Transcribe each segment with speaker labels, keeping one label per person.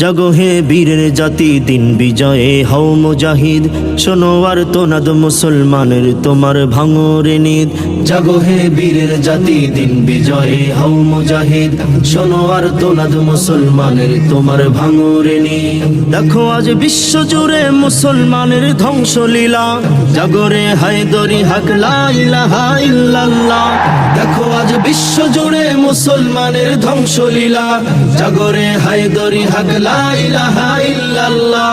Speaker 1: জাগো হে বীরের জাতি, দিন বিজয়ে হও মুজাহিদ। শোনো আর তোনাদ মুসলমানের, তোমার ভাঙরে নিদ। জাগো হে বীরের জাতি, দিন বিজয়ে হও মুজাহিদ। শোনো আর তোনাদ মুসলমানের, তোমার ভাঙরে নিদ। দেখো আজ বিশ্ব জুড়ে মুসলমানের ধ্বংসলীলা। জাগরে হায়দরি হক লা ইলাহা ইল্লাল্লাহ। দেখো আজ বিশ্ব জুড়ে মুসলমানের ধ্বংসলীলা। জাগরে হায়দরি হক লা ইলাহা ইল্লাল্লাহ।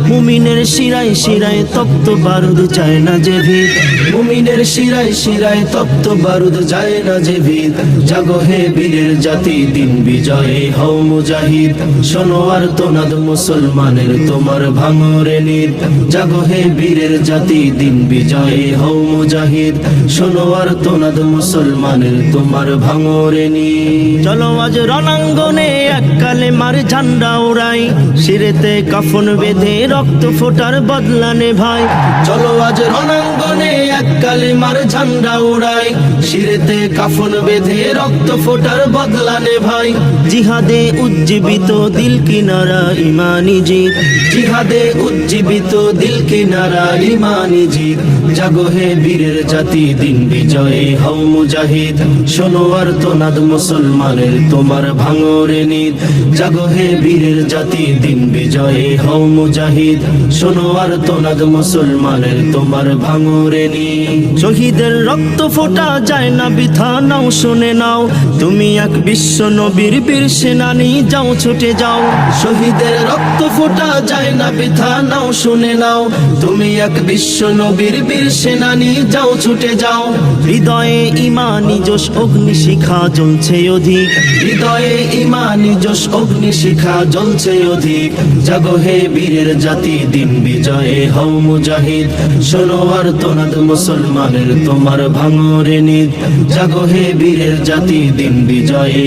Speaker 1: মুমিনের শিরায় শিরায় তপ্ত বারুদ যায় না যে ভিত। মুমিনের শিরায় শিরায় তপ্ত বারুদ যায় না যে ভিত। জাগো হে বীরের জাতি, দিন বিজয়ে হও মুজাহিদ। শোনো আর তোনাদ মুসলমানের, তোমার ভাঙরে নিদ। জাগো হে বীরের জাতি, দিন বিজয়ে হও মুজাহিদ। শোনো আর তোনাদ মুসলমানের, তোমার ভাঙরে নিদ। চলো আজ রণাঙ্গনে এক কালেমার ঝান্ডা উড়াই। শিরেতে কাফন বেঁধে রক্ত ফোটার বদলা নেভাই। চলো আজ রণাঙ্গনে এক কালেমার ঝান্ডা উড়াই। শিরেতে কাফন বেঁধে রক্ত ফোটার বদলা নেভাই। জিহাদে উজ্জীবিত দিল কিনারা ইমানি জিত। জিহাদে উজ্জীবিত দিল কিনারা ইমানি জিত। জাগো হে বীরের জাতি, দিন বিজয়ে হও মুজাহিদ। শোনো আর তোনাদ মুসলমানের, তোমার ভাঙরে নিদ। জাগো হে বীরের জাতি, দিন বিজয়ে হও মুজাহিদ। শোনো আর তোনাদ মুসলমানের, তোমার ভাঙরে নিদ। শহীদের রক্ত ফোটা যায় না বৃথা, নাও শুনে নাও। তুমি এক বিশ্ব নবীর বীর সেনানী, যাও ছুটে যাও। শহীদের রক্ত ফোটা যায় না বৃথা, নাও শুনে নাও। তুমি এক বিশ্ব নবীর বীর সেনানী, যাও ছুটে যাও। হৃদয়ে ইমানি জোশ অগ্নিশিখা জ্বলছে অধিক। হৃদয়ে ইমানি জোশ অগ্নিশিখা জ্বলছে অধিক। জাগো হে বীরের জাতি, দিন বিজয়ে হও মুজাহিদ। শোনো আর তোনাদ মুসলমানের, তোমার ভাঙরে নিদ। জাগো হে বীরের জাতি, দিন বিজয়ে